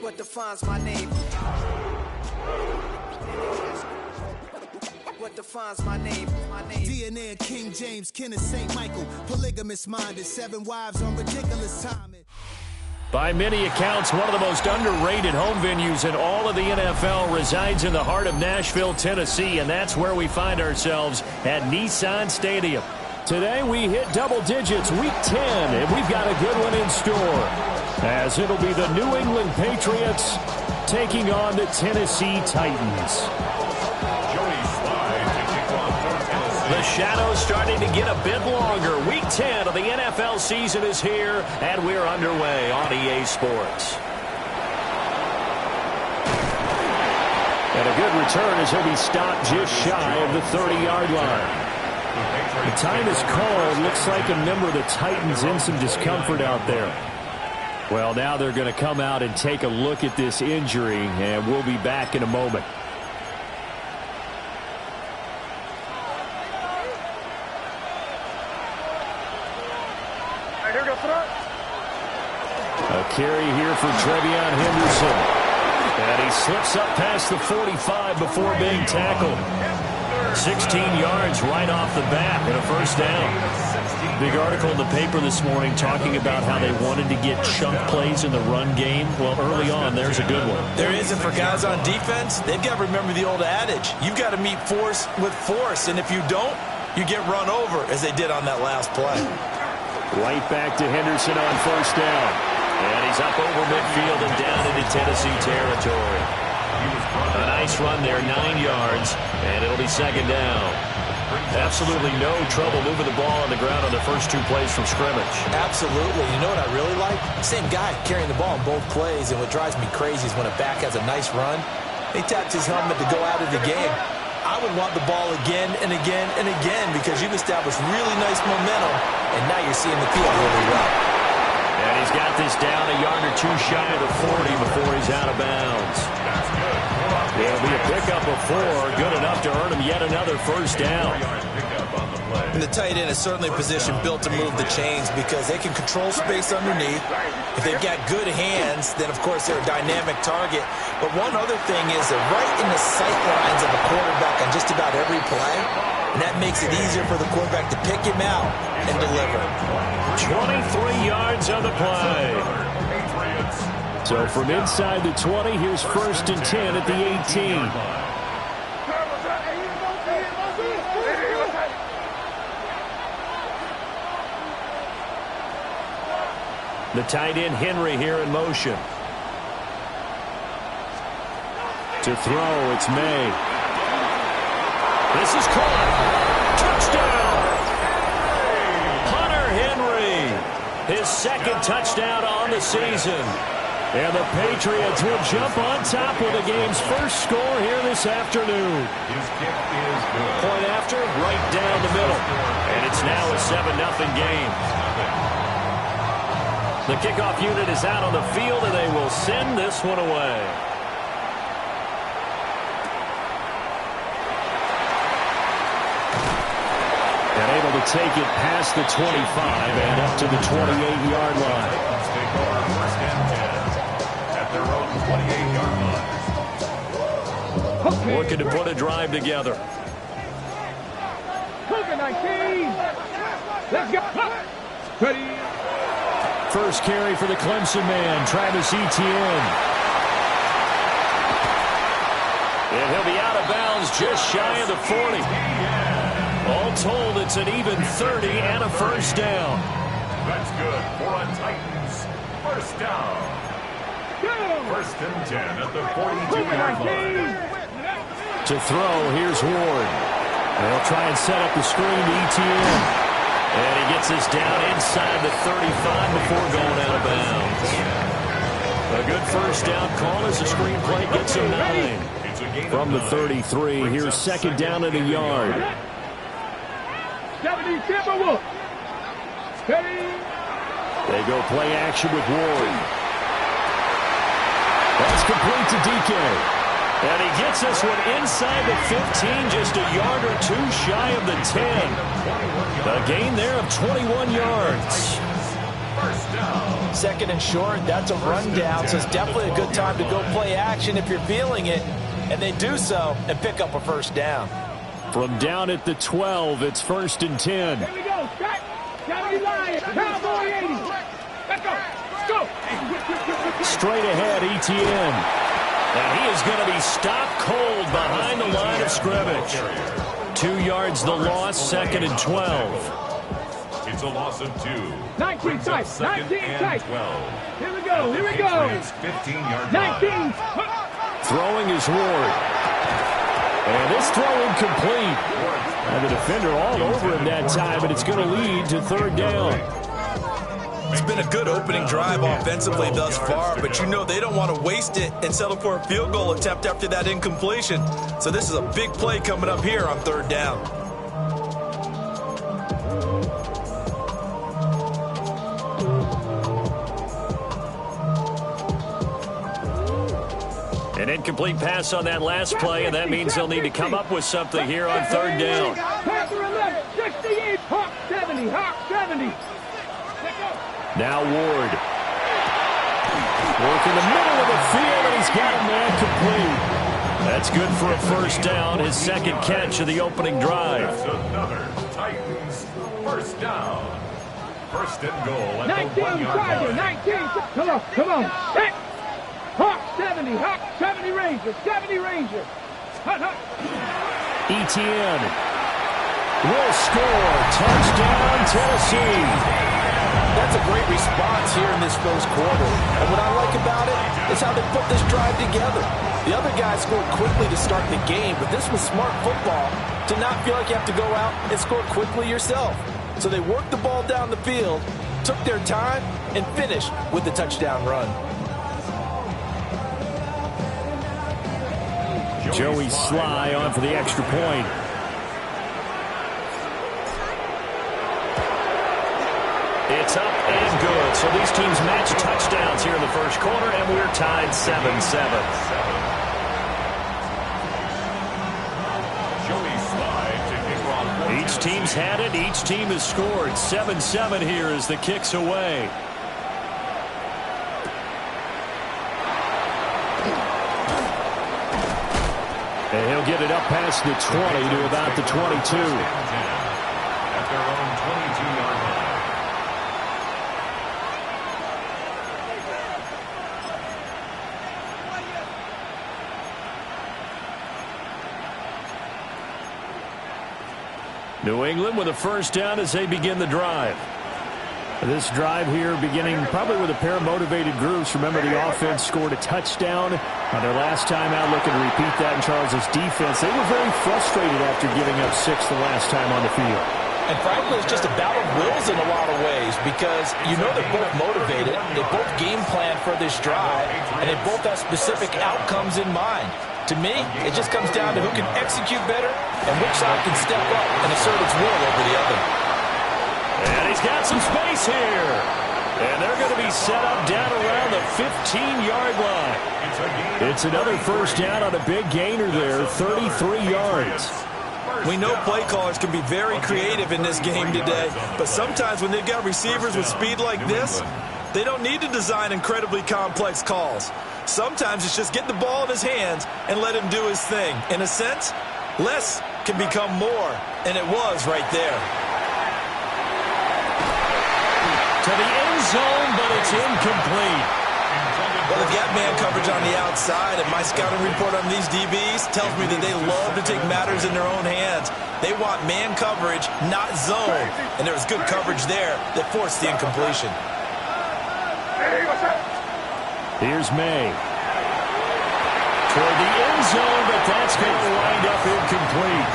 What defines my name? What defines my name? DNA of King James, Kenneth St. Michael, polygamous minded, 7 wives on ridiculous timing. By many accounts, one of the most underrated home venues in all of the NFL resides in the heart of Nashville, Tennessee, and that's where we find ourselves at Nissan Stadium. Today we hit double digits, Week 10, and we've got a good one in store, as it'll be the New England Patriots taking on the Tennessee Titans. The shadow's starting to get a bit longer. Week 10 of the NFL season is here, and we're underway on EA Sports. And a good return as he'll be stopped just shy of the 30-yard line. The time is called. Looks like a member of the Titans in some discomfort out there. Well, now they're going to come out and take a look at this injury, and we'll be back in a moment. A carry here for TreVeyon Henderson. And he slips up past the 45 before being tackled. 16 yards right off the bat and a first down. Big article in the paper this morning talking about how they wanted to get chunk plays in the run game. Well, early on, there's a good one. There isn't for guys on defense. They've got to remember the old adage. You've got to meet force with force, and if you don't, you get run over, as they did on that last play. Right back to Henderson on first down. And he's up over midfield and down into Tennessee territory. A nice run there, 9 yards, and it'll be second down. Absolutely no trouble moving the ball on the ground on the first 2 plays from scrimmage. Absolutely. You know what I really like? Same guy carrying the ball in both plays, and what drives me crazy is when a back has a nice run, he taps his helmet to go out of the game. I would want the ball again and again and again because you've established really nice momentum, and now you're seeing the field really well. And he's got this down a yard or 2 shy of the 40 before he's out of bounds. It'll be a pickup of 4, good enough to earn him yet another first down. And the tight end is certainly a position built to move the chains because they can control space underneath. If they've got good hands, then of course they're a dynamic target. But one other thing is they're right in the sight lines of the quarterback on just about every play. And that makes it easier for the quarterback to pick him out and deliver. 23 yards on the play. So from inside the 20, here's 1st and 10 at the 18. The tight end Henry here in motion. To throw, it's May. This is caught. Touchdown! Hunter Henry, his 2nd touchdown on the season. And the Patriots will jump on top with the game's first score here this afternoon. His kick is good. Point after, right down the middle. And it's now a 7-0 game. The kickoff unit is out on the field, and they will send this one away. And able to take it past the 25 and up to the 28-yard line. Take over 1st and 10 at their own 28-yard line. Looking to put a drive together. Let's go. Ready. First carry for the Clemson man, Travis Etienne. And he'll be out of bounds just shy of the 40. All told, it's an even 30 and a first down. That's good for a Titans. First down. 1st and 10 at the 42-yard line. To throw, here's Ward. They'll try and set up the screen to Etienne. And he gets this down inside the 35 before going out of bounds. A good first down call as the screenplay gets him 9. From the 33, here's 2nd down and a yard. They go play action with Ward. That's complete to DK. And he gets this one inside the 15, just a yard or 2 shy of the 10. A gain there of 21 yards. First down. down. Second and short, that's a rundown, so it's definitely a good time to go play action if you're feeling it. And they do so and pick up a first down. From down at the 12, it's 1st and 10. Here we go. Cowboy Lions. Cowboy 80. Let's go. Let's go. Straight ahead, Etienne. And he is going to be stopped cold behind the line of scrimmage. 2 yards the loss, 2nd and 12. It's a loss of 2. 19 tight. 19 tight. 12. Here we go. Here we go. 15-yard 19. Throwing is Ward. And this throw incomplete. And the defender all over him that time, and it's going to lead to 3rd down. It's been a good opening drive offensively thus far, but you know they don't want to waste it and settle for a field goal attempt after that incompletion. So this is a big play coming up here on 3rd down. An incomplete pass on that last play, and that means they'll need to come up with something here on 3rd down. Panther 11, 68, Hawk 70, Hawk 70. Now Ward. Work in the middle of the field, and he's got a man complete. That's good for a first down, his 2nd catch of the opening drive. That's another Titans first down. 1st and goal at 19, the 1-yard line. 19. Come on. Hit. Hawk 70, Hawk 70 Ranger, 70 Ranger. Hut. Etienne will score. Touchdown, Tennessee. That's a great response here in this first quarter. And what I like about it is how they put this drive together. The other guys scored quickly to start the game, but this was smart football to not feel like you have to go out and score quickly yourself. So they worked the ball down the field, took their time, and finished with the touchdown run. Joey Sly on for the extra point. It's up and good. So these teams match touchdowns here in the first quarter, and we're tied 7-7. Each team's had it. Each team has scored. 7-7 here as the kick's away. And he'll get it up past the 20 to about the 22. At their own 22-yard line. New England with a first down as they begin the drive. This drive here beginning probably with a pair of motivated groups. Remember, the offense scored a touchdown on their last time out, looking to repeat that in Charles' defense. They were very frustrated after giving up 6 the last time on the field. And frankly, it's just a battle of wills in a lot of ways because you know they're both motivated. They both game plan for this drive, and they both have specific outcomes in mind. To me, it just comes down to who can execute better and which side can step up and assert its will over the other. And he's got some space here. And they're going to be set up down around the 15-yard line. It's another first down on a big gainer there, 33 yards. We know play callers can be very creative in this game today, but sometimes when they've got receivers with speed like this, they don't need to design incredibly complex calls. Sometimes it's just get the ball in his hands and let him do his thing. In a sense, less can become more, and it was right there. To the end zone, but it's incomplete. Well, they've got man coverage on the outside, and my scouting report on these DBs tells me that they love to take matters in their own hands. They want man coverage, not zone, and there was good coverage there that forced the incompletion. Here's May. Toward the end zone, but that's going to wind up incomplete.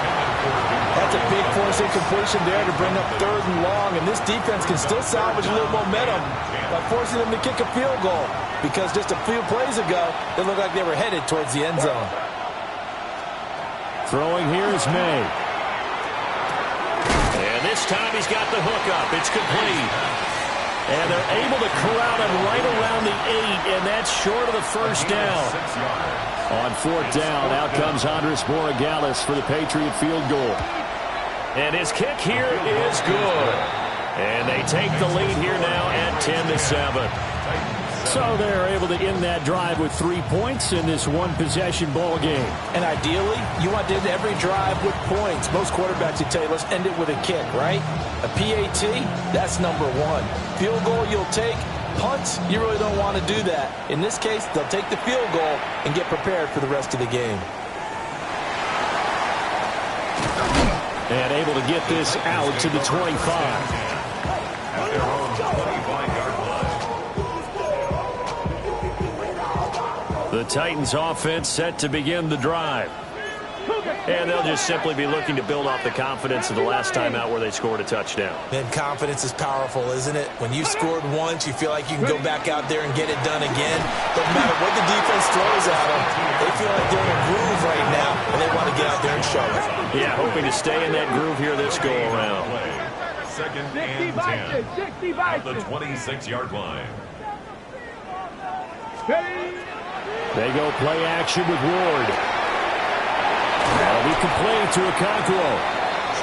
That's a big force incompletion there to bring up 3rd and long, and this defense can still salvage a little momentum by forcing them to kick a field goal because just a few plays ago, it looked like they were headed towards the end zone. Throwing here is May. And this time he's got the hook up. It's complete. And they're able to corral him right around the 8, and that's short of the first down. On 4th down, out comes Andres Borregales for the Patriot field goal. And his kick here is good. And they take the lead here now at 10-7. So they're able to end that drive with 3 points in this one-possession ball game. And ideally, you want to end every drive with points. Most quarterbacks would tell you, let's end it with a kick, right? A PAT, that's number one. Field goal you'll take. Punts, you really don't want to do that. In this case, they'll take the field goal and get prepared for the rest of the game. And able to get this out to the 25. The Titans offense set to begin the drive. And they'll just simply be looking to build off the confidence of the last time out where they scored a touchdown. And confidence is powerful, isn't it? When you scored once, you feel like you can go back out there and get it done again. Doesn't matter what the defense throws at them. They feel like they're in a groove right now, and they want to get out there and show it. Yeah, hoping to stay in that groove here this go-around. Second and 10 at the 26-yard line. They go play action with Ward. That'll be complete to Okonkwo.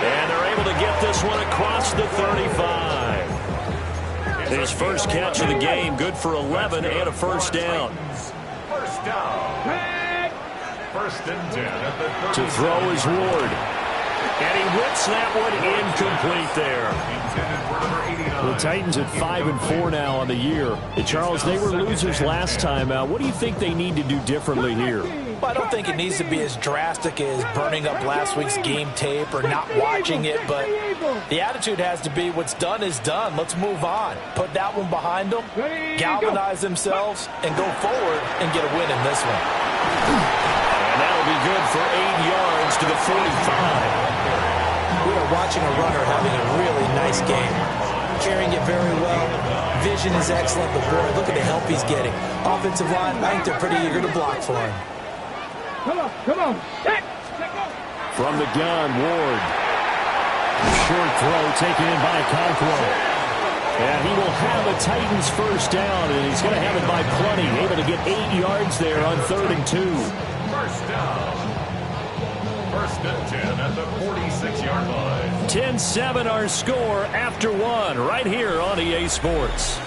And they're able to get this one across the 35. His first catch of the game, good for 11 and a first down. First down. First and 10 at the 37. To throw is Ward. And he whips that one incomplete there. The Titans at 5-4 now on the year. And Charles, they were losers last time out. What do you think they need to do differently here? Well, I don't think it needs to be as drastic as burning up last week's game tape or not watching it, but the attitude has to be what's done is done. Let's move on. Put that one behind them, galvanize themselves, and go forward and get a win in this one. And that'll be good for 8 yards to the 45. We are watching a runner having a really nice game. Carrying it very well. Vision is excellent, but boy, look at the help he's getting. Offensive line, I think they're pretty eager to block for him. Come on. From the gun, Ward. Short throw taken in by Okonkwo. And he will have a Titans first down, and he's going to have it by plenty. Able to get 8 yards there on 3rd and 2. First down. First and 10 at the 46-yard line. 10-7 our score after 1 right here on EA Sports.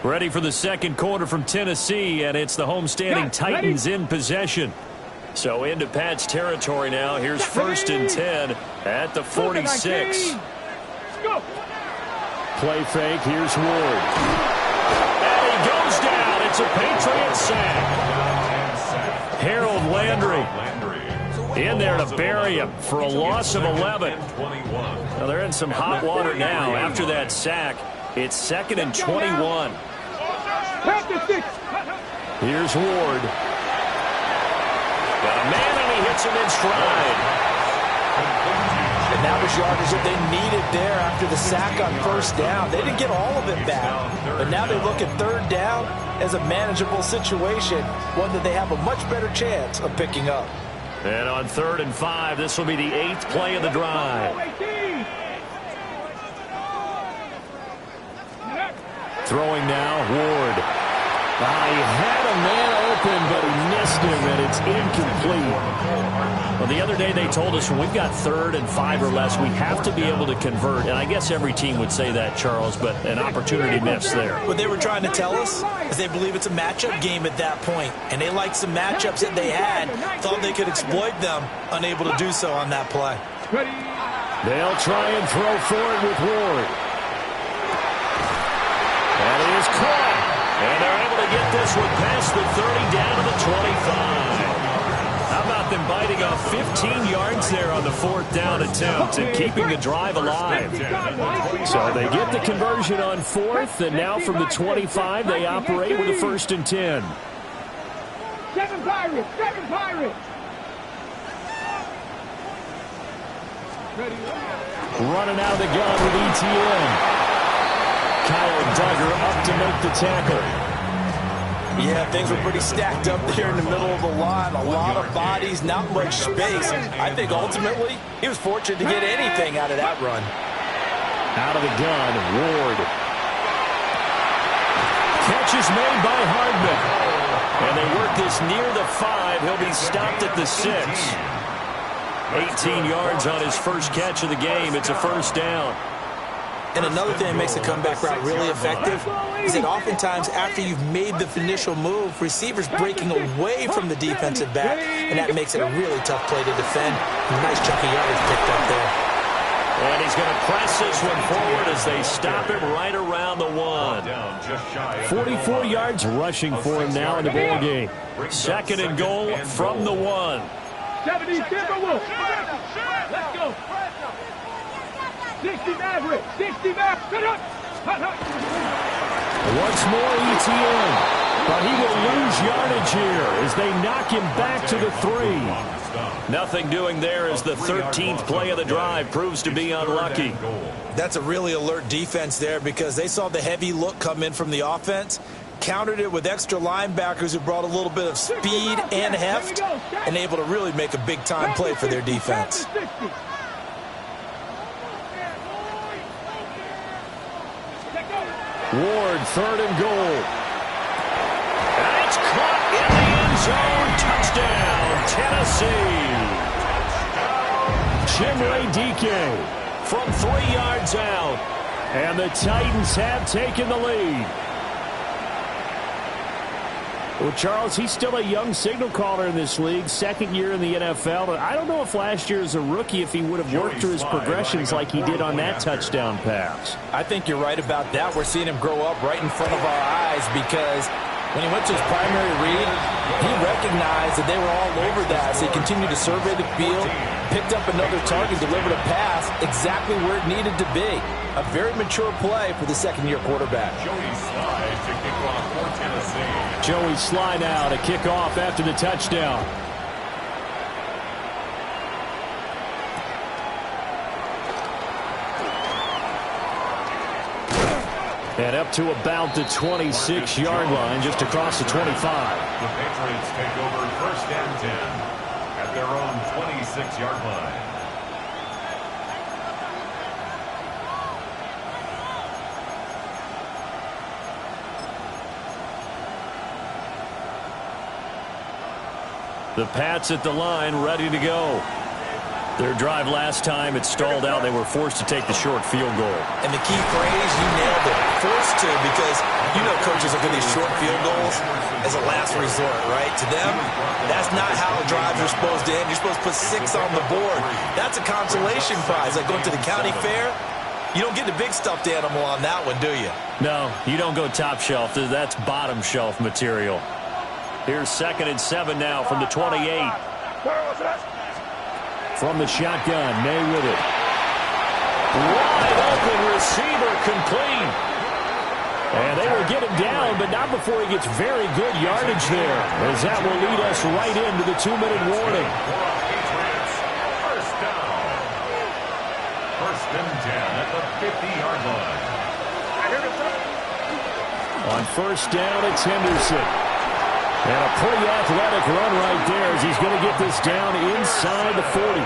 Ready for the second quarter from Tennessee, and it's the homestanding Titans in possession. So into Pat's territory now. Here's 1st and 10 at the 46. Play fake. Here's Ward. And he goes down. It's a Patriot sack. Harold Landry in there to bury him for a loss of 11. Now they're in some hot water now after that sack. It's 2nd and 21. Here's Ward. Got a man, and he hits him in stride. And that was yardage that they needed there after the sack on first down. They didn't get all of it back, but now they look at 3rd down as a manageable situation, one that they have a much better chance of picking up. And on 3rd and 5, this will be the 8th play of the drive. Throwing now, Ward. He had a man open, but he missed him, and it's incomplete. Well, the other day they told us when we've got 3rd and 5 or less, we have to be able to convert. And I guess every team would say that, Charles, but an opportunity missed there. What they were trying to tell us is they believe it's a matchup game at that point, and they liked some matchups that they had, thought they could exploit them, unable to do so on that play. They'll try and throw for it with Ward. And it is caught. And they're able to get this one past the 30 down to the 25. How about them biting off 15 yards there on the 4th down attempt and keeping the drive alive? So they get the conversion on 4th, and now from the 25 they operate with a 1st and 10. 7 Pirates! Running out of the gun with ETN. Kyle Duggar up to make the tackle. Yeah, things were pretty stacked up there in the middle of the line. A lot of bodies, not much space. I think ultimately he was fortunate to get anything out of that run. Out of the gun, Ward. Catch is made by Hardman. And they work this near the 5. He'll be stopped at the 6. 18 yards on his first catch of the game. It's a first down. And another thing that makes the comeback route really effective is that oftentimes after you've made the initial move, receivers breaking away from the defensive back, and that makes it a really tough play to defend. Nice chunk of yardage picked up there. And he's going to press this one forward as they stop him right around the 1. 44 yards rushing for him now in the ball game. Second and goal from the 1. 70 Timberwolves. Let's go. 60 Maverick. 60 Maverick. Once more ETN. But he will lose yardage here as they knock him back to the 3. Nothing doing there as the 13th play of the drive proves to be unlucky. That's a really alert defense there because they saw the heavy look come in from the offense, countered it with extra linebackers who brought a little bit of speed and heft, and able to really make a big-time play for their defense. Ward, third and goal. And it's caught in the end zone. Touchdown, Tennessee. Chimere Dike from 3 yards out. And the Titans have taken the lead. Well, Charles, he's still a young signal caller in this league, second year in the NFL. But I don't know if last year as a rookie if he would have worked through his progressions like he did on that touchdown pass. I think you're right about that. We're seeing him grow up right in front of our eyes because when he went to his primary read, he recognized that they were all over that. So he continued to survey the field, picked up another target, delivered a pass exactly where it needed to be. A very mature play for the second-year quarterback. Joey Slye to kick off for Tennessee. Joey Slye now to kick off after the touchdown. And up to about the 26-yard line, just across the 25. The Patriots take over first and 10 at their own 26-yard line. The Pats at the line, ready to go. Their drive last time, it stalled out. They were forced to take the short field goal. And the key phrase, you nailed it, forced to, because you know coaches look at these short field goals as a last resort, right? To them, that's not how drives are supposed to end. You're supposed to put 6 on the board. That's a consolation prize. Like going to the county fair, you don't get the big stuffed animal on that one, do you? No, you don't go top shelf. That's bottom shelf material. Here's 2nd and 7 now from the 28. From the shotgun, May with it. Wide open receiver complete. And they will get him down, but not before he gets very good yardage there, as that will lead us right into the 2-minute warning. First down. First and 10 at the 50-yard line. On first down, it's Henderson. And a pretty athletic run right there as he's going to get this down inside the 40.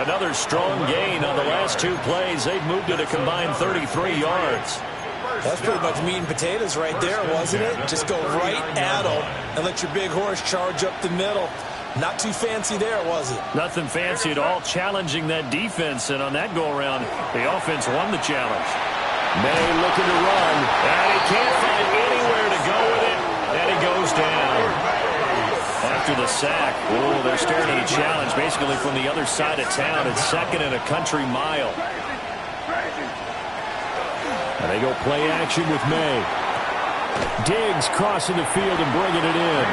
Another strong gain on the last 2 plays. They've moved it a combined 33 yards. That's pretty much meat and potatoes right there, wasn't it? Just go right at them and let your big horse charge up the middle. Not too fancy there, was it? Nothing fancy at all, challenging that defense. And on that go-around, the offense won the challenge. May looking to run, and he can't find anywhere to go with it. And he goes down. After the sack, oh, they're staring at a challenge basically from the other side of town. It's 2nd and a country mile. And they go play action with May. Diggs crossing the field and bringing it in.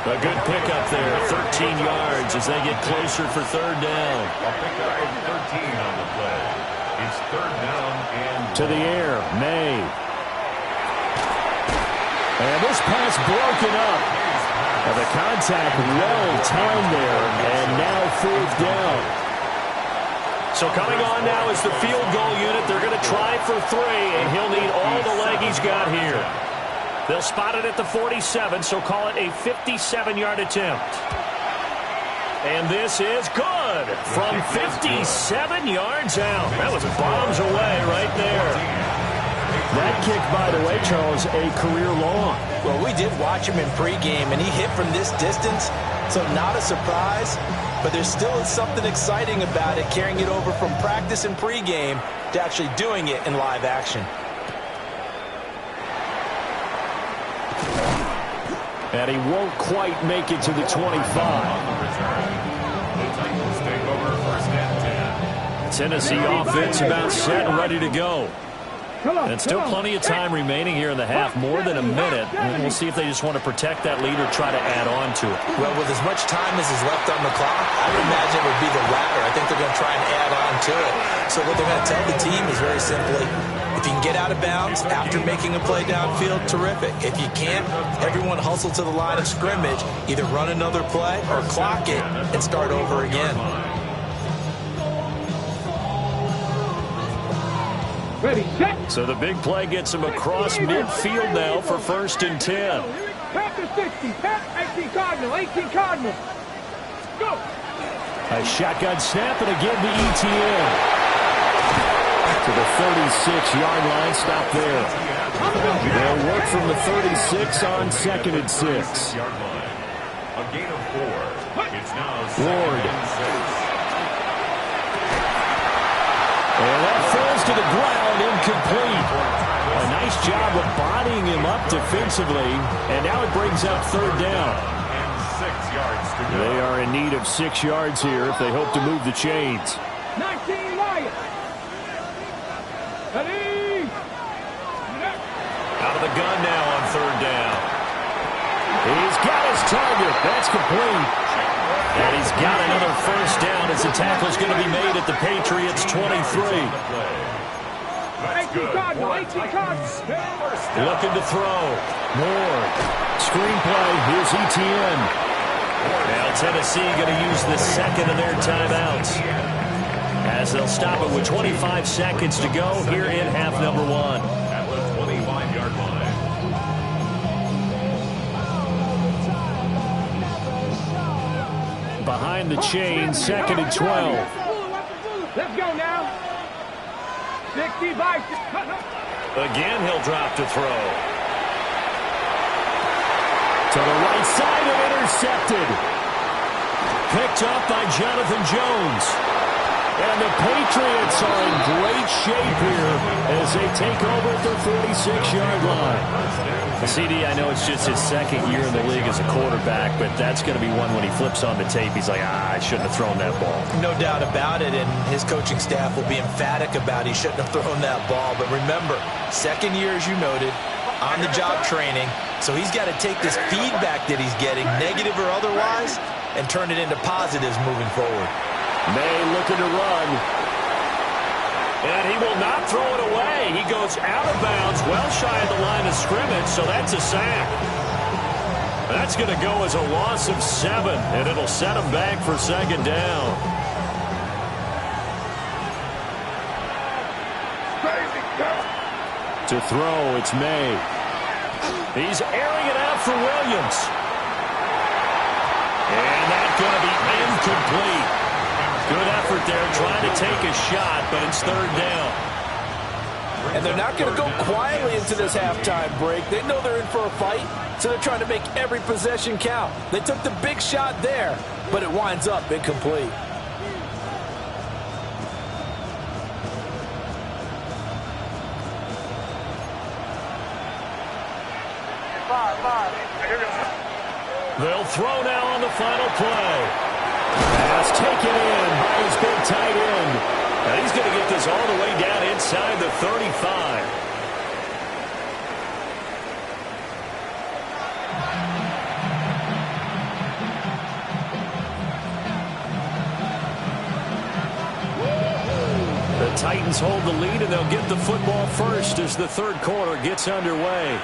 A good pickup there, 13 yards as they get closer for 3rd down. A pickup of 13 on the play. It's 3rd down and to the air, May. And this pass broken up. And the contact well timed there, and now 4th down. So coming on now is the field goal unit. They're going to try for 3, and he'll need all the leg he's got here. They'll spot it at the 47, so call it a 57-yard attempt. And this is good from 57 yards out. That was bombs away right there. That kick, by the way, Charles, a career long. Well, we did watch him in pregame, and he hit from this distance, so not a surprise. but there still is something exciting about it, carrying it over from practice and pregame to actually doing it in live action. And he won't quite make it to the 25. Tennessee offense about set and ready to go. And still plenty of time remaining here in the half, more than a minute. And we'll see if they just want to protect that lead or try to add on to it. Well, with as much time as is left on the clock, I would imagine it would be the latter. I think they're going to try and add on to it. So what they're going to tell the team is very simply, if you can get out of bounds after making a play downfield, terrific. If you can't, everyone hustle to the line of scrimmage, either run another play or clock it and start over again. Ready, set. So the big play gets him across midfield now for 1st and 10. Tap to 60. Tap 18 Cardinal. 18 Cardinal. Go. A shotgun snap and again to ETN. To the 36-yard line. Stop there. They'll work from the 36 on 2nd and 6. A gain of 4. It's now Ward. And that falls to the ground, incomplete. A nice job of bodying him up defensively, and now it brings up 3rd down. And 6 yards to go. They are in need of 6 yards here if they hope to move the chains. 19 Lions. Ready. Out of the gun now on 3rd down. He's got his target. That's complete. And he's got another 1st down as the tackle's going to be made at the Patriots' 23. Looking to throw. More. Screenplay. Here's ETN. Now Tennessee going to use the 2nd of their timeouts, as they'll stop it with 25 seconds to go here in half number 1. At the 25-yard line. Behind the chain, 2nd and 12. Let's go now. 65. Again, he'll drop to throw. To the right side and intercepted. Picked up by Jonathan Jones. And the Patriots are in great shape here as they take over at their 46-yard line. CD, I know it's just his 2nd year in the league as a quarterback, but that's going to be one when he flips on the tape. He's like, I shouldn't have thrown that ball. No doubt about it, and his coaching staff will be emphatic about he shouldn't have thrown that ball. But remember, 2nd year, as you noted, on-the-job training, so he's got to take this feedback that he's getting, negative or otherwise, and turn it into positives moving forward. May looking to run. And he will not throw it away. He goes out of bounds, well shy of the line of scrimmage, so that's a sack. That's going to go as a loss of 7, and it'll set him back for 2nd down. To throw, it's May. He's airing it out for Williams. And that's going to be incomplete. Good effort there, trying to take a shot, but it's 3rd down. And they're not going to go quietly into this halftime break. They know they're in for a fight, so they're trying to make every possession count. They took the big shot there, but it winds up incomplete. They'll throw now on the final play. Pass taken in by his big tight end. And he's going to get this all the way down inside the 35. The Titans hold the lead, and they'll get the football first as the 3rd quarter gets underway.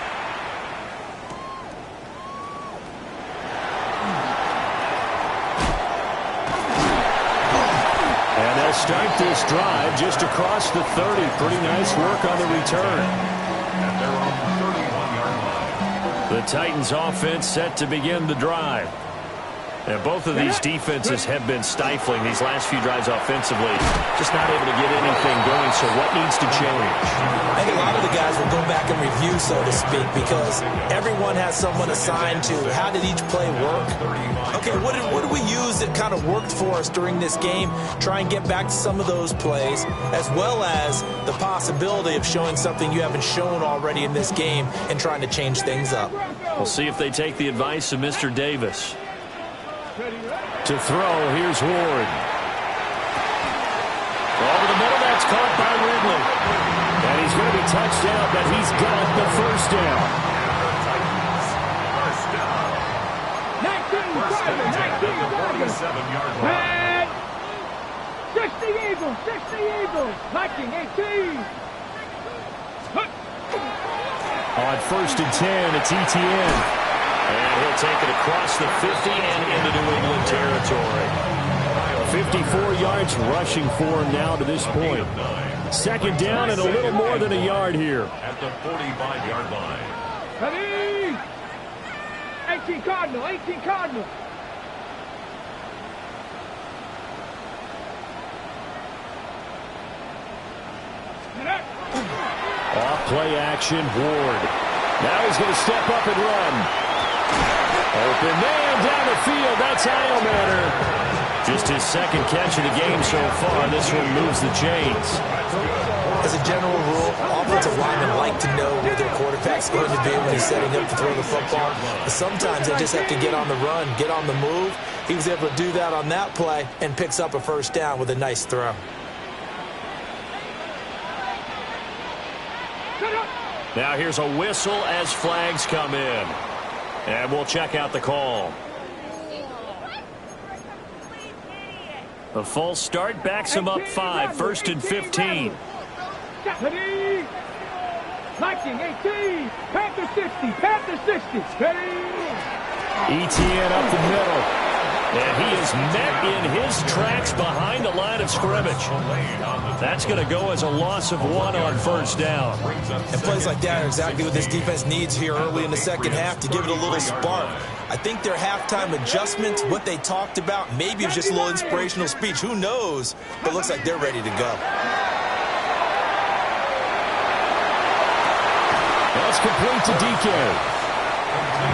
Start this drive just across the 30. Pretty nice work on the return. And they're on the 31-yard line. The Titans offense set to begin the drive. And both of these defenses have been stifling these last few drives offensively. Just not able to get anything going, so what needs to change? I think a lot of the guys will go back and review, so to speak, because everyone has someone assigned to how did each play work. Okay, what did we use that kind of worked for us during this game? Try and get back to some of those plays, as well as the possibility of showing something you haven't shown already in this game and trying to change things up. We'll see if they take the advice of Mr. Davis. To throw, here's Ward. Over the middle, that's caught by Ridley. And he's going to be touched down, but he's got the first down. First down. 19 47-yard line. 60 Eagles, Viking 18. On 1st and 10, it's Etienne. And he'll take it across the 50 and into New England territory. 54 yards rushing for him now to this point. 2nd down and a little more than a yard here. At the 45-yard line. Ready? 18 Cardinal. Off play action, Ward. Now he's going to step up and run. Open man down the field. That's Eilmanter. Just his 2nd catch of the game so far. This one moves the chains. As a general rule, offensive linemen like to know where their quarterback's going to be when he's setting up to throw the football. But sometimes they just have to get on the run, get on the move. He was able to do that on that play and picks up a 1st down with a nice throw. Now here's a whistle as flags come in. And we'll check out the call. The false start backs him up 5, 1st and 15. Viking 18, Panther 60. Etienne up the middle. And he is met in his tracks behind the line of scrimmage. That's going to go as a loss of 1 on 1st down. And plays like that are exactly what this defense needs here early in the 2nd half to give it a little spark. I think their halftime adjustments, what they talked about, maybe it was just a little inspirational speech. Who knows? But it looks like they're ready to go. That's complete to DK.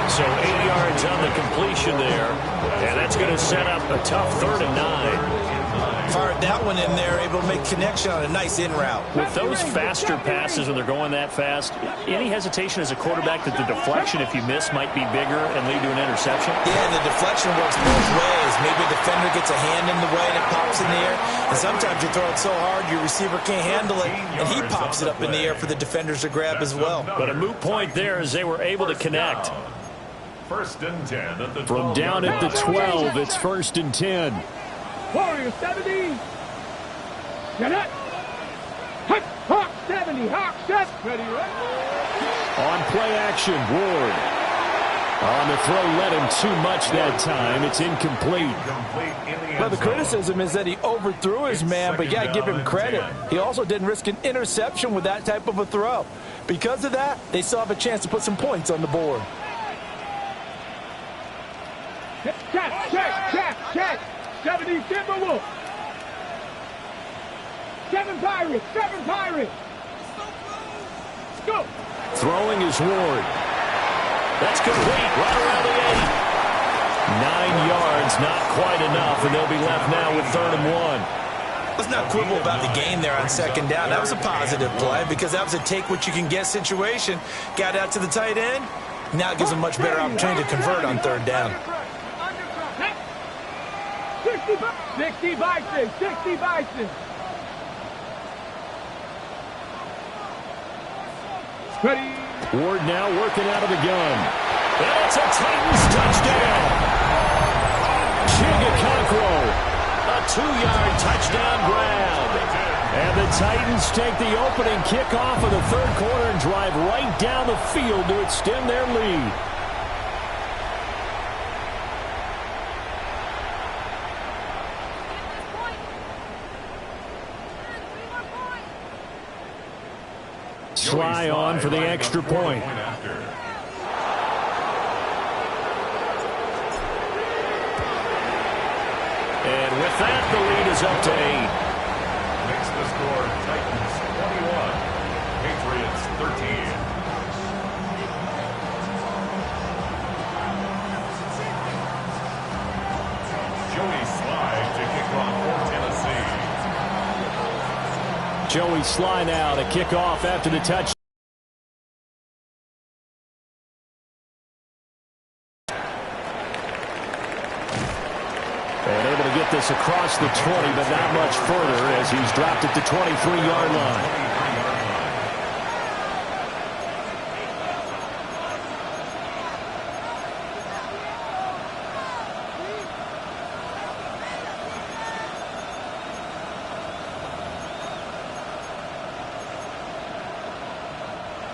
So 8 yards on the completion there. And that's going to set up a tough 3rd and 9. Fired that one in there, able to make connection on a nice in route. With those faster passes when they're going that fast, any hesitation as a quarterback that the deflection, if you miss, might be bigger and lead to an interception? Yeah, and the deflection works both ways. Maybe a defender gets a hand in the way and it pops in the air. And sometimes you throw it so hard your receiver can't handle it, and he pops it up in the air for the defenders to grab as well. But a moot point there as they were able to connect. 1st and 10 at the 12. From down at the 12, it's 1st and 10. Warrior 70. Get it. Hawk 70. Ready, On play action, Ward. On the throw, let him too much that time. It's incomplete. Now, the criticism is that he overthrew his man, but you got to give him credit. He also didn't risk an interception with that type of a throw. Because of that, they still have a chance to put some points on the board. Check. 70 Timberwolves. 7 Pirates. Go. Throwing is Ward. That's complete. Right around the 8. 9 yards, not quite enough, and they'll be left now with 3rd and 1. Let's not quibble about the gain there on 2nd down. That was a positive play because that was a take-what-you-can-get situation. Got out to the tight end. Now it gives them much better opportunity to convert on 3rd down. 60 Bison. Ready. Ward now working out of the gun. And it's a Titans touchdown. Chigga a 2-yard touchdown grab. And the Titans take the opening kickoff of the 3rd quarter and drive right down the field to extend their lead. Sly on for the extra point. And with that, the lead is up to 8. Makes the score Titans 21, Patriots 13. Joey Slye to kick off for Tennessee. Joey Slye now to kick off after the touch. And able to get this across the 20, but not much further as he's dropped it to 23-yard line.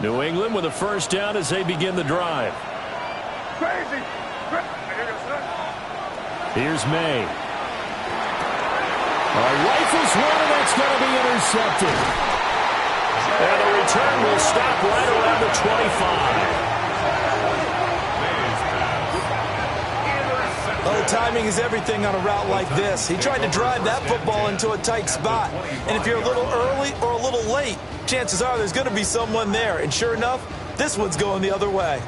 New England with a first down as they begin the drive. Crazy. Here's May. Rifles one, and that's going to be intercepted. And the return will stop right around the 25. Well, timing is everything on a route like this. He tried to drive that football into a tight spot. And if you're a little early or a little late, chances are there's going to be someone there. And sure enough, this one's going the other way.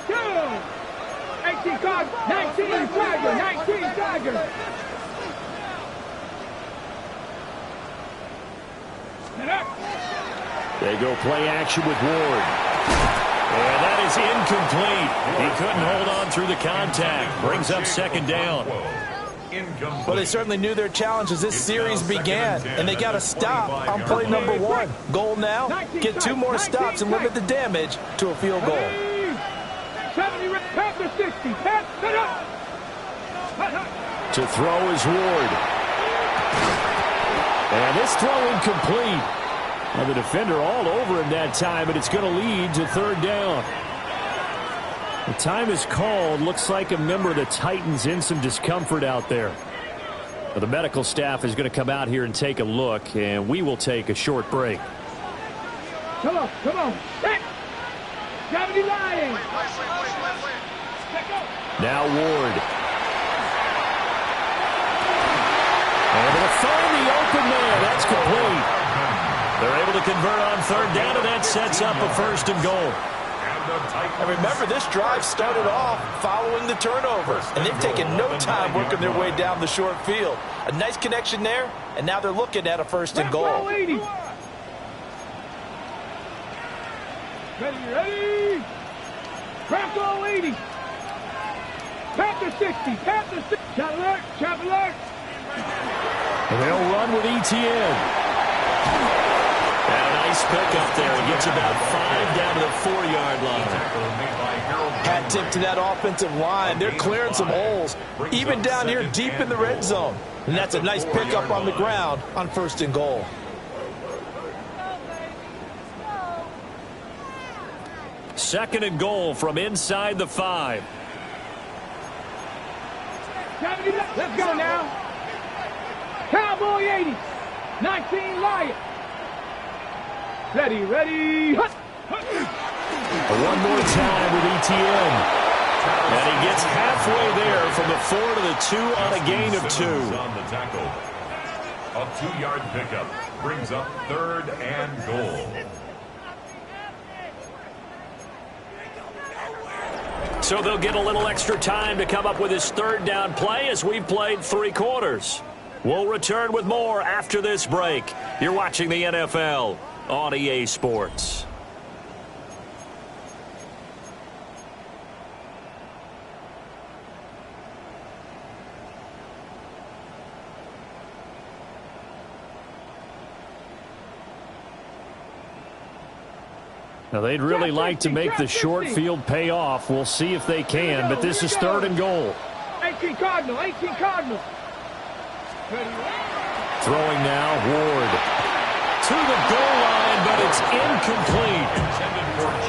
Go! 18 card, 19 Tiger, 19 Tiger. They go play action with Ward. And that is incomplete. He couldn't hold on through the contact. Brings up second down. Well, they certainly knew their challenge as this series began, and they got to stop on play number 1. Goal now, get 2 more stops and limit the damage to a field goal. 70, pass to 60, pass, set up. To throw is Ward. And this throw incomplete. Now the defender all over him that time, and it's going to lead to third down. The time is called. Looks like a member of the Titans in some discomfort out there. Well, the medical staff is going to come out here and take a look, and we will take a short break. Come on, come on. Back. 70 lying. Now Ward. Able to find the open man. That's complete. They're able to convert on third down, and that sets up a first and goal. And remember, this drive started off following the turnover, and they've taken no time working their way down the short field. A nice connection there, and now they're looking at a first and goal. Ready, ready. Crack all 80. Pass to 60, pass to 60. Shot alert, shot alert. And they'll run with ETN. And a nice pickup there. He gets about 5 down to the 4-yard line. Hat tip to that offensive line. They're clearing some holes, even down here deep in the red zone. And that's a nice pickup on the ground on first and goal. Second and goal from inside the 5. Let's go now. Cowboy 80. 19 Lion. Ready, ready. One more time with ETN. And he gets halfway there from the 4 to the 2 on a gain of 2. On the tackle. A 2-yard pickup brings up third and goal. So they'll get a little extra time to come up with his third down play as we've played 3 quarters. We'll return with more after this break. You're watching the NFL on EA Sports. Now, they'd really like to make the short field pay off. We'll see if they can, but this is third and goal. 18 Cardinal, 18 Cardinal. Throwing now, Ward. To the goal line, but it's incomplete.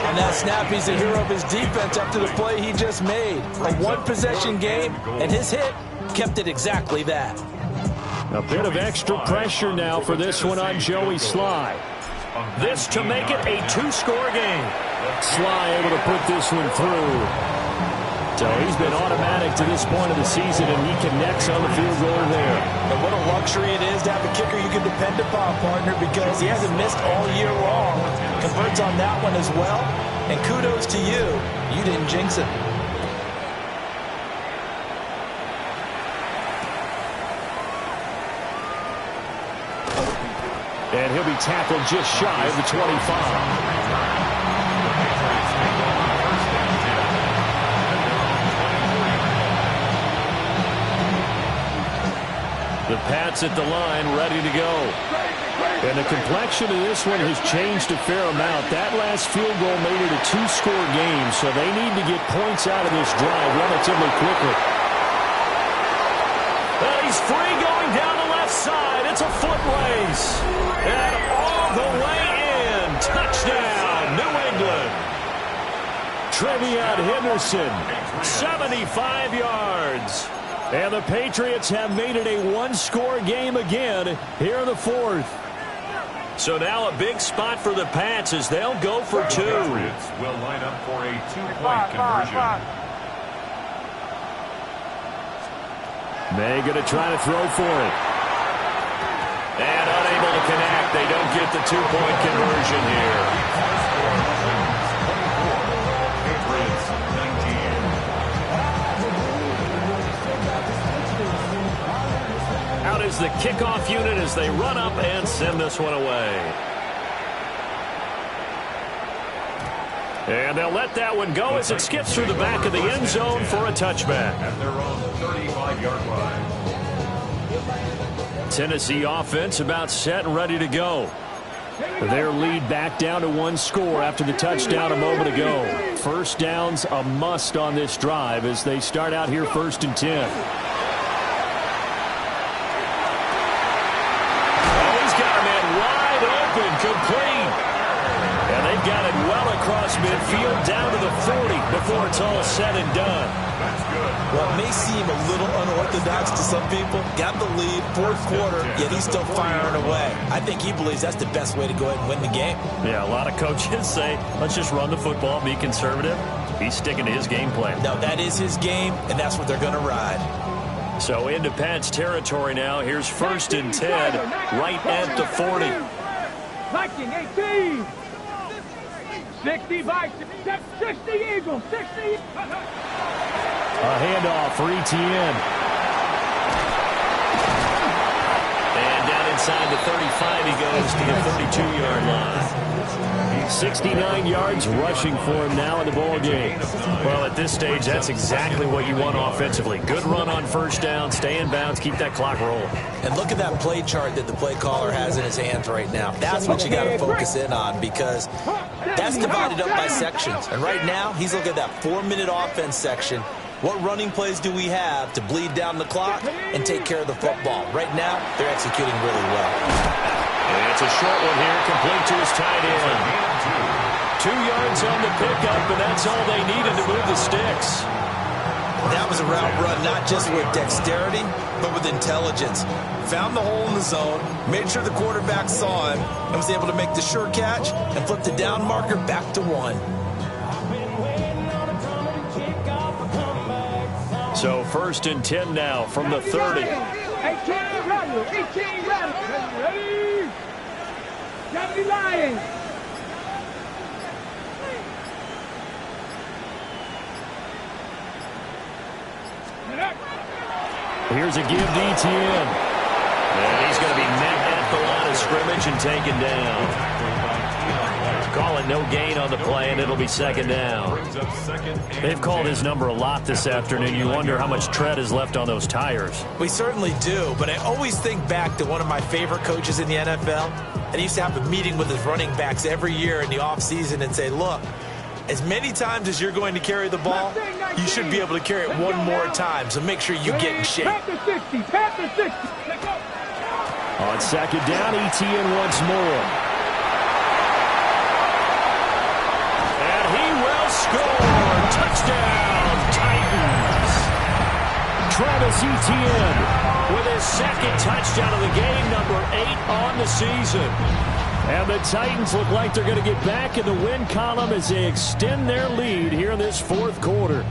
On that snap, he's the hero of his defense after the play he just made. A one-possession game, and his hit kept it exactly that. A bit of extra pressure now for this one on Joey Slye. This to make it a 2-score game. Slye able to put this one through. So he's been automatic to this point of the season, and he connects on the field goal there. And what a luxury it is to have a kicker you can depend upon, partner, because he hasn't missed all year long. Converts on that one as well. And kudos to you. You didn't jinx it. And he'll be tackled just shy of the 25. The Pats at the line, ready to go. And the complexion of this one has changed a fair amount. That last field goal made it a two-score game, so they need to get points out of this drive relatively quickly. And he's free going down the left side. It's a foot race. And all the way in. Touchdown, New England. Trevion Henderson, 75 yards. And the Patriots have made it a one-score game again here in the fourth. So now a big spot for the Pats as they'll go for two. The Patriots will line up for a two-point conversion. May going to try to throw for it. And unable to connect. They don't get the two-point conversion here. Patriots 19. Out is the kickoff unit as they run up and send this one away. And they'll let that one go as it skips through the back of the end zone for a touchback. At their own 35-yard line. Tennessee offense about set and ready to go. Their lead back down to one score after the touchdown a moment ago. First down's a must on this drive as they start out here 1st and 10. Complete. And they've got it well across midfield down to the 40 before it's all said and done. That's good. Well, it may seem a little unorthodox to some people. Got the lead, fourth quarter, yet he's still firing away. I think he believes that's the best way to go ahead and win the game. Yeah, a lot of coaches say, let's just run the football, be conservative. He's sticking to his game plan. No, that is his game, and that's what they're going to ride. So into Pats territory now. Here's 1st and 10 right at the 40. Viking 18. 60 Vikings. 60 Eagles. 60. A handoff for Etienne. And down inside the 35 he goes to the 32-yard line. 69 yards rushing for him now in the ball game. Well, at this stage, that's exactly what you want offensively. Good run on first down, stay in bounds, keep that clock rolling. And look at that play chart that the play caller has in his hands right now. That's what you got to focus in on because that's divided up by sections. And right now, he's looking at that 4-minute offense section. What running plays do we have to bleed down the clock and take care of the football? Right now, they're executing really well. And it's a short one here, complete to his tight end. 2 yards on the pickup, and that's all they needed to move the sticks. That was a route run not just with dexterity, but with intelligence. Found the hole in the zone, made sure the quarterback saw him, and was able to make the sure catch and flip the down marker back to 1. So 1st and 10 now from the 30. 18 Rattle. 18 Rattle. Ready? 70 Lions. Here's a give to Etienne. And he's going to be met at the line of scrimmage and taken down. Call it no gain on the play, and it'll be 2nd down. They've called his number a lot this afternoon. You wonder how much tread is left on those tires. We certainly do, but I always think back to one of my favorite coaches in the NFL, and he used to have a meeting with his running backs every year in the offseason and say, look, as many times as you're going to carry the ball, you should be able to carry it one more time, so make sure you get in shape. Panther 60. Panther 60. On 2nd down, Etienne once more. And he will score. Touchdown, Titans. Travis Etienne with his 2nd touchdown of the game, number 8 on the season. And the Titans look like they're going to get back in the win column as they extend their lead here in this 4th quarter.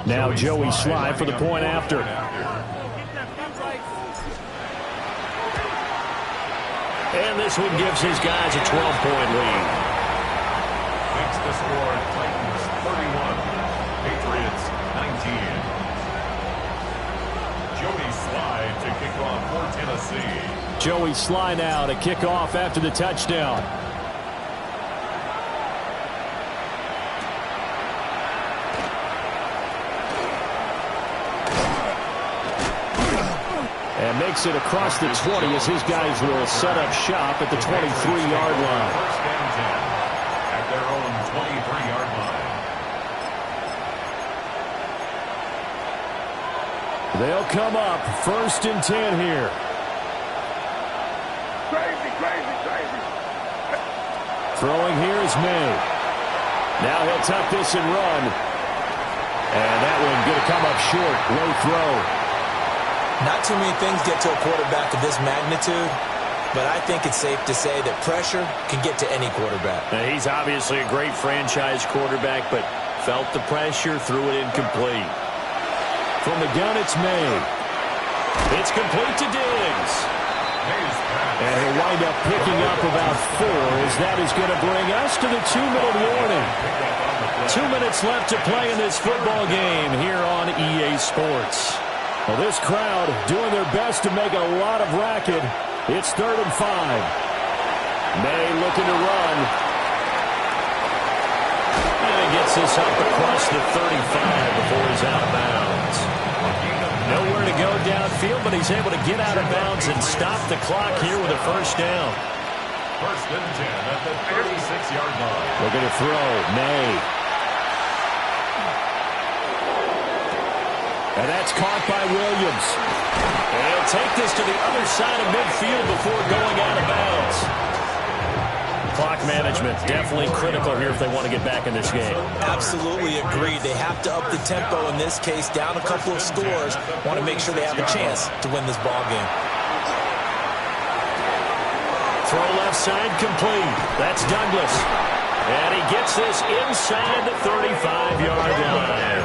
Now Joey Slye for the point after. And this one gives his guys a 12-point lead. Makes the score Titans 31, Patriots 19. Joey Slye to kick off for Tennessee. Joey Slye now to kick off after the touchdown. And makes it across the 20 as his guys will set up shop at the 23-yard line. First and 10 at their own 23-yard line. They'll come up first and 10 here. Crazy, crazy, crazy. Throwing here is May. Now he'll tuck this and run. And that one going to come up short. Low throw. Not too many things get to a quarterback of this magnitude, but I think it's safe to say that pressure can get to any quarterback. Now, he's obviously a great franchise quarterback, but felt the pressure, threw it incomplete. From the gun, it's May. It's complete to Diggs. And he'll wind up picking up about 4 as that is going to bring us to the 2-minute warning. 2 minutes left to play in this football game here on EA Sports. Well, this crowd doing their best to make a lot of racket. It's 3rd and 5. May looking to run. And he gets this up across the 35 before he's out of bounds. Nowhere to go downfield, but he's able to get out of bounds and stop the clock here with a first down. First and 10 at the 36-yard line. Looking to throw. May. And that's caught by Williams. And he'll take this to the other side of midfield before going out of bounds. Clock management definitely critical here if they want to get back in this game. Absolutely agreed. They have to up the tempo in this case, down a couple of scores. Want to make sure they have a chance to win this ball game. Throw left side complete. That's Douglas. And he gets this inside the 35-yard line.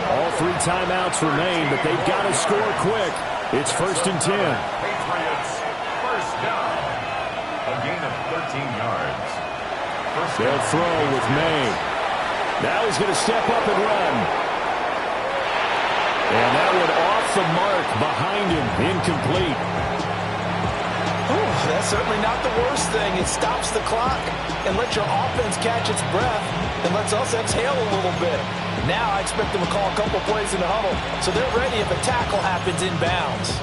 All 3 timeouts remain, but they've got to score quick. It's first and 10. Patriots, first down. A gain of 13 yards. They'll throw with May. Now he's going to step up and run. And that one off the mark behind him, incomplete. That's certainly not the worst thing. It stops the clock and lets your offense catch its breath and lets us exhale a little bit. Now I expect them to call a couple plays in the huddle so they're ready if a tackle happens inbounds.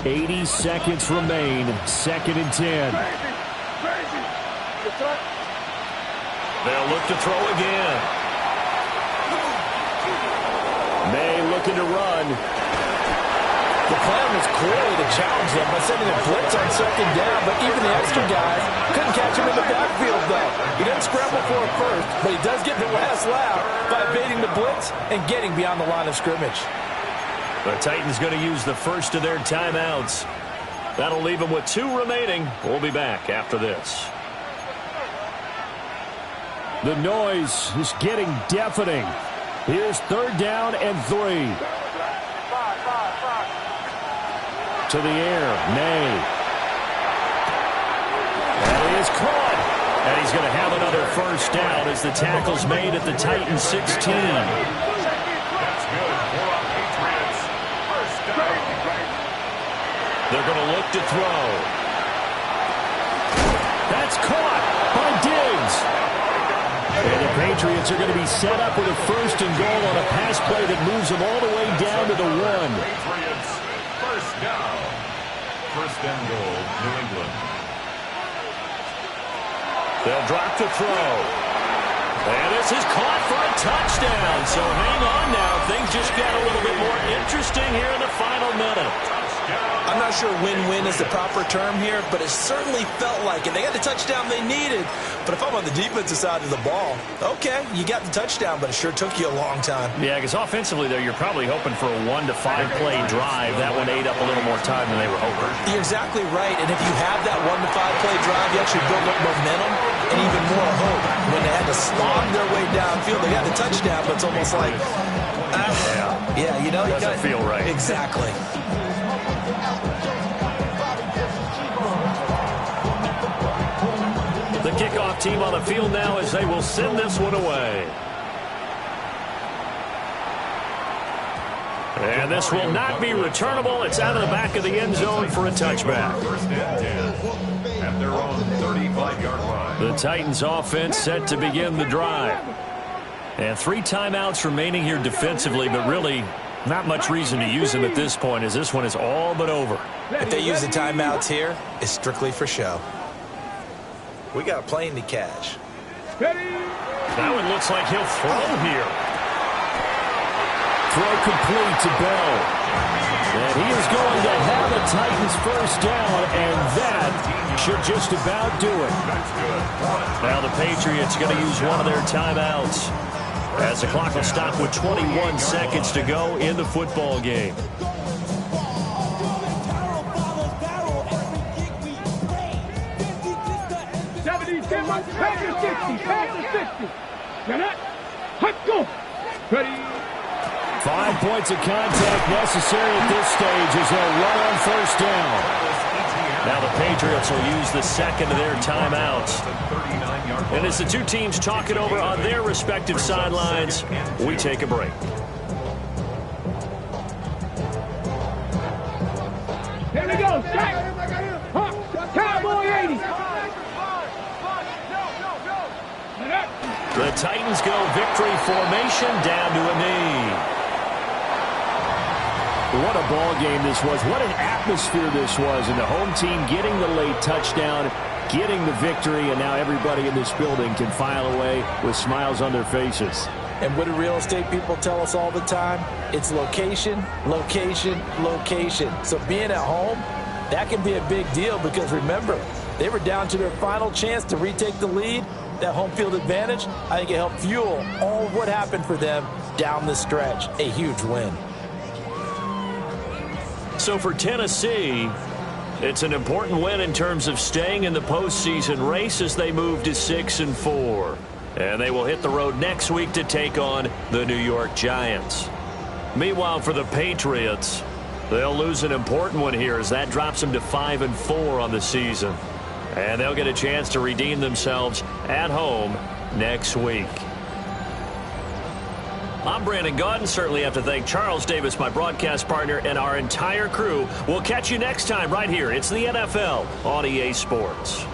80 seconds remain. 2nd and 10. They'll look to throw again. May looking to run. The plan was clearly to challenge them by sending a blitz on 2nd down, but even the extra guys couldn't catch him in the backfield, though. He didn't scramble for it first, but he does get the last laugh by evading the blitz and getting beyond the line of scrimmage. The Titans going to use the first of their timeouts. That'll leave them with 2 remaining. We'll be back after this. The noise is getting deafening. Here's 3rd down and 3. To the air, May. That is caught. And he's going to have another first down as the tackle's made at the Titans 16. That's good for our Patriots. First down. They're going to look to throw. That's caught by Diggs. And the Patriots are going to be set up with a 1st and goal on a pass play that moves them all the way down to the 1. Patriots, first down. First and goal, New England. They'll drop to throw. And this is caught for a touchdown. So hang on now. Things just got a little bit more interesting here in the final minute. I'm not sure win-win is the proper term here, but it certainly felt like it. They got the touchdown they needed, but if I'm on the defensive side of the ball, okay, you got the touchdown, but it sure took you a long time. Yeah, because offensively, though, you're probably hoping for a 1 to 5 play drive. That one ate up a little more time than they were hoping. You're exactly right, and if you have that 1 to 5 play drive, you actually build up momentum and even more hope. When they had to slog their way downfield, they got the touchdown, but it's almost like, yeah, you know, doesn't feel right. Exactly. The kickoff team on the field now as they will send this one away. And this will not be returnable. It's out of the back of the end zone for a touchback. First and 10 at their own 35-yard line. The Titans offense set to begin the drive. And 3 timeouts remaining here defensively, but really not much reason to use them at this point as this one is all but over. If they use the timeouts here, it's strictly for show. We got a plane to catch. That one looks like he'll throw here. Throw complete to Bell. And he is going to have a Titans first down, and that should just about do it. Now the Patriots going to use one of their timeouts as the clock will stop with 21 seconds to go in the football game. Pass the 60. Pass the 60. Get it. Let's go. Ready. 5 points of contact necessary at this stage as they'll run on first down. Now the Patriots will use the second of their timeouts. And as the two teams talk it over on their respective sidelines, we take a break. Here we go. Set. Cowboy 80. The Titans go victory formation down to a knee. What a ball game this was. What an atmosphere this was. And the home team getting the late touchdown, getting the victory, and now everybody in this building can file away with smiles on their faces. And what do real estate people tell us all the time? It's location, location, location. So being at home, that can be a big deal because remember, they were down to their final chance to retake the lead. That home field advantage, I think it helped fuel all of what happened for them down the stretch. A huge win. So for Tennessee, it's an important win in terms of staying in the postseason race as they move to 6-4. And they will hit the road next week to take on the New York Giants. Meanwhile, for the Patriots, they'll lose an important one here as that drops them to 5-4 on the season. And they'll get a chance to redeem themselves at home next week. I'm Brandon Gaudin. Certainly have to thank Charles Davis, my broadcast partner, and our entire crew. We'll catch you next time right here. It's the NFL on EA Sports.